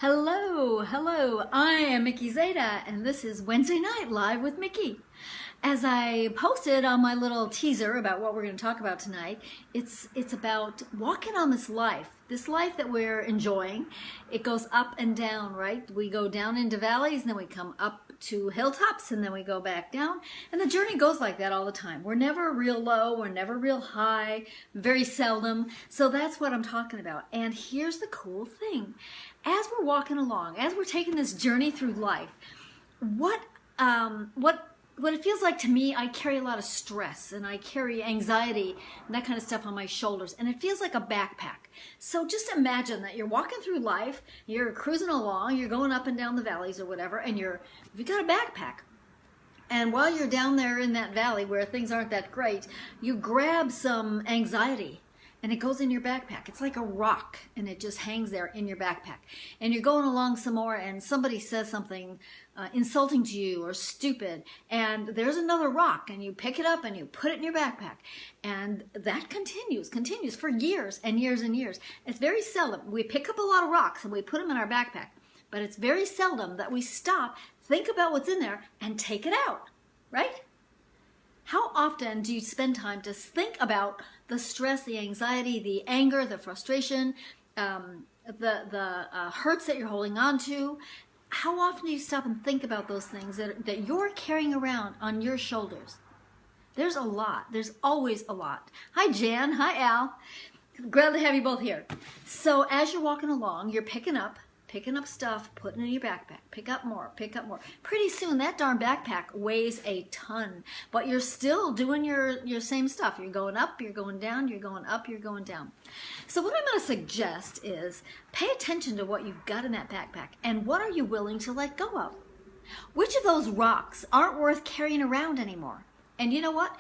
Hello, I am Mickey Zeta, and this is Wednesday Night Live with Mickey. As I posted on my little teaser about what we're going to talk about tonight, it's about walking on this life that we're enjoying. It goes up and down, right? We go down into valleys, and then we come up to hilltops, and then we go back down. And the journey goes like that all the time. We're never real low, we're never real high, very seldom. So that's what I'm talking about. And here's the cool thing. As we're walking along, as we're taking this journey through life, what it feels like to me, I carry a lot of stress and I carry anxiety and that kind of stuff on my shoulders, and it feels like a backpack. So just imagine that you're walking through life, you're cruising along, you're going up and down the valleys or whatever, and you've got a backpack. And while you're down there in that valley where things aren't that great, you grab some anxiety and it goes in your backpack. It's like a rock, and it just hangs there in your backpack. And you're going along some more, and somebody says something insulting to you or stupid, and there's another rock, and you pick it up and you put it in your backpack. And that continues for years and years and years. It's very seldom. We pick up a lot of rocks and we put them in our backpack, but it's very seldom that we stop, think about what's in there, and take it out, right? How often do you spend time to think about the stress, the anxiety, the anger, the frustration, the hurts that you're holding on to? How often do you stop and think about those things that you're carrying around on your shoulders? There's a lot. There's always a lot. Hi, Jan. Hi, Al. Glad to have you both here. So as you're walking along, you're picking up stuff, putting it in your backpack, pick up more. Pretty soon that darn backpack weighs a ton, but you're still doing your same stuff. You're going up, you're going down, you're going up, you're going down. So what I'm going to suggest is pay attention to what you've got in that backpack and what are you willing to let go of? Which of those rocks aren't worth carrying around anymore? And you know what?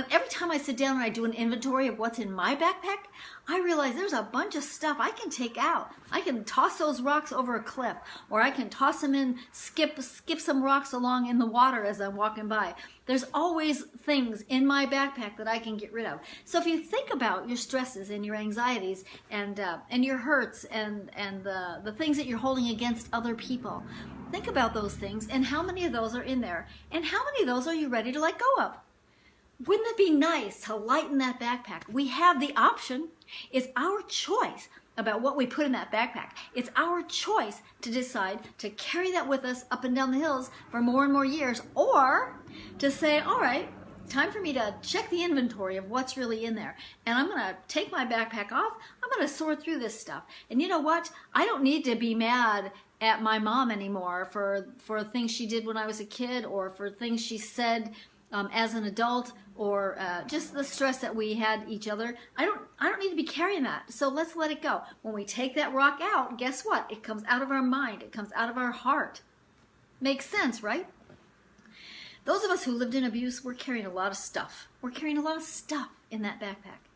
Every time I sit down and I do an inventory of what's in my backpack, I realize there's a bunch of stuff I can take out. I can toss those rocks over a cliff, or I can toss them in, skip some rocks along in the water as I'm walking by. There's always things in my backpack that I can get rid of. So if you think about your stresses and your anxieties and your hurts and the things that you're holding against other people, think about those things and how many of those are in there, and how many of those are you ready to let go of? Wouldn't it be nice to lighten that backpack? We have the option. It's our choice about what we put in that backpack. It's our choice to decide to carry that with us up and down the hills for more and more years, or to say, all right, time for me to check the inventory of what's really in there. And I'm going to take my backpack off. I'm going to sort through this stuff. And you know what? I don't need to be mad at my mom anymore for things she did when I was a kid, or for things she said as an adult, or just the stress that we had each other. I don't need to be carrying that. So let's let it go. When we take that rock out, guess what? It comes out of our mind. It comes out of our heart. Makes sense, right? Those of us who lived in abuse, we're carrying a lot of stuff. We're carrying a lot of stuff in that backpack.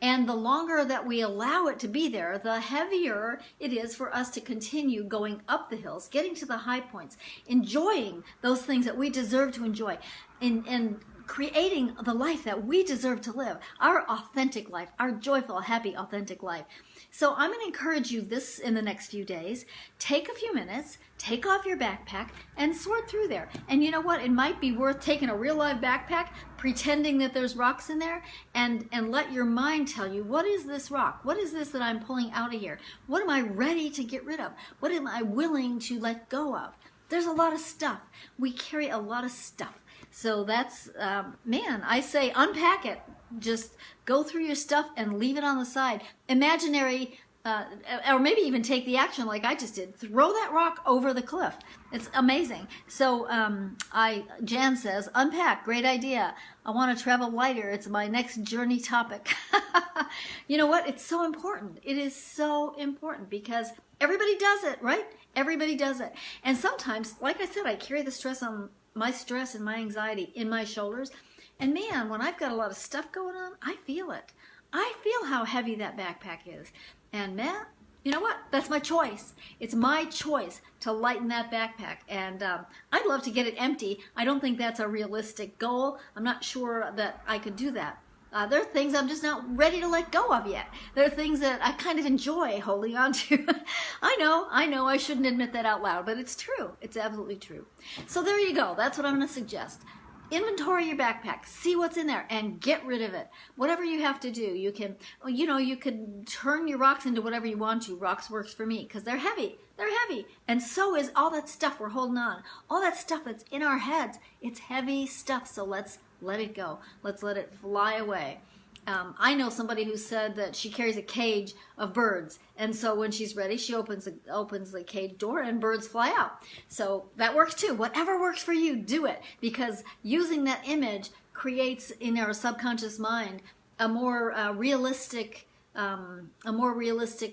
And the longer that we allow it to be there, the heavier it is for us to continue going up the hills, getting to the high points, enjoying those things that we deserve to enjoy, and creating the life that we deserve to live, our authentic life, our joyful, happy, authentic life. So I'm going to encourage you this in the next few days. Take a few minutes, take off your backpack, and sort through there. And you know what? It might be worth taking a real live backpack, pretending that there's rocks in there, and let your mind tell you, what is this rock? What is this that I'm pulling out of here? What am I ready to get rid of? What am I willing to let go of? There's a lot of stuff. We carry a lot of stuff. So that's, I say unpack it. Just go through your stuff and leave it on the side. Imaginary, or maybe even take the action like I just did. Throw that rock over the cliff. It's amazing. So Jan says, unpack, great idea. I want to travel lighter. It's my next journey topic. You know what? It's so important. It is so important because everybody does it, right? Everybody does it. And sometimes, like I said, I carry the stress and my anxiety in my shoulders. And man, when I've got a lot of stuff going on, I feel it. I feel how heavy that backpack is. And man, you know what? That's my choice. It's my choice to lighten that backpack. And I'd love to get it empty. I don't think that's a realistic goal. I'm not sure that I could do that. There are things I'm just not ready to let go of yet. There are things that I kind of enjoy holding on to. I know, I shouldn't admit that out loud, but it's true. It's absolutely true. So there you go. That's what I'm going to suggest. Inventory your backpack, see what's in there, and get rid of it. Whatever you have to do, you can, you can turn your rocks into whatever you want to. Rocks works for me because they're heavy. They're heavy. And so is all that stuff we're holding on. All that stuff that's in our heads. It's heavy stuff, so let's let it go. Let's let it fly away. I know somebody who said that she carries a cage of birds, and so when she's ready, she opens the cage door and birds fly out. So that works too. Whatever works for you, do it, because using that image creates in our subconscious mind a more realistic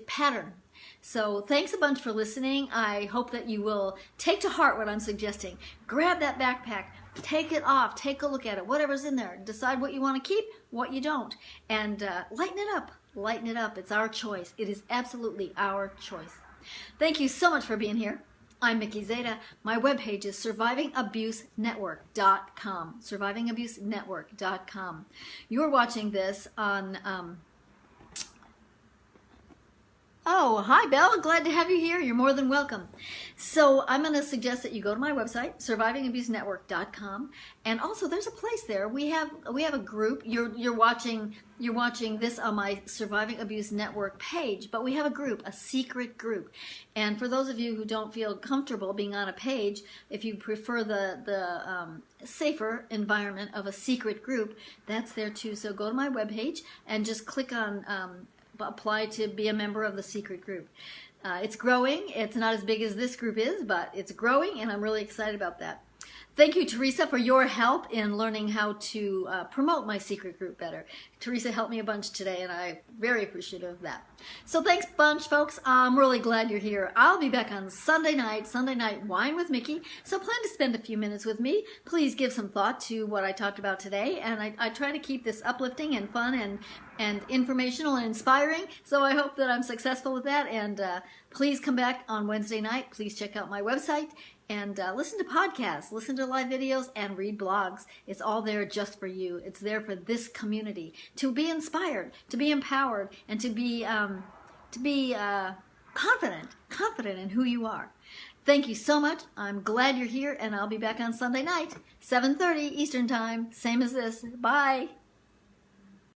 pattern. So thanks a bunch for listening. I hope that you will take to heart what I'm suggesting. Grab that backpack, take it off, take a look at it, whatever's in there. Decide what you want to keep, what you don't, and lighten it up. Lighten it up. It's our choice. It is absolutely our choice. Thank you so much for being here. I'm Mickey Zeta. My webpage is survivingabusenetwork.com. Survivingabusenetwork.com. You're watching this on... Oh, hi, Belle. Glad to have you here. You're more than welcome. So I'm going to suggest that you go to my website, survivingabusenetwork.com, and also there's a place there. We have a group. You're watching this on my Surviving Abuse Network page, but we have a group, a secret group. And for those of you who don't feel comfortable being on a page, if you prefer the safer environment of a secret group, that's there too. So go to my webpage and just click on apply to be a member of the secret group. It's growing. It's not as big as this group is, but it's growing, and I'm really excited about that. Thank you, Teresa, for your help in learning how to promote my secret group better. Teresa helped me a bunch today, and I'm very appreciative of that. So thanks a bunch, folks. I'm really glad you're here. I'll be back on Sunday night Wine with Mickey. So plan to spend a few minutes with me. Please give some thought to what I talked about today, and I try to keep this uplifting and fun and informational and inspiring. So I hope that I'm successful with that, and please come back on Wednesday night. Please check out my website. And listen to podcasts, listen to live videos, and read blogs. It's all there just for you. It's there for this community to be inspired, to be empowered, and to be confident in who you are. Thank you so much. I'm glad you're here, and I'll be back on Sunday night, 7:30 Eastern Time, same as this. Bye.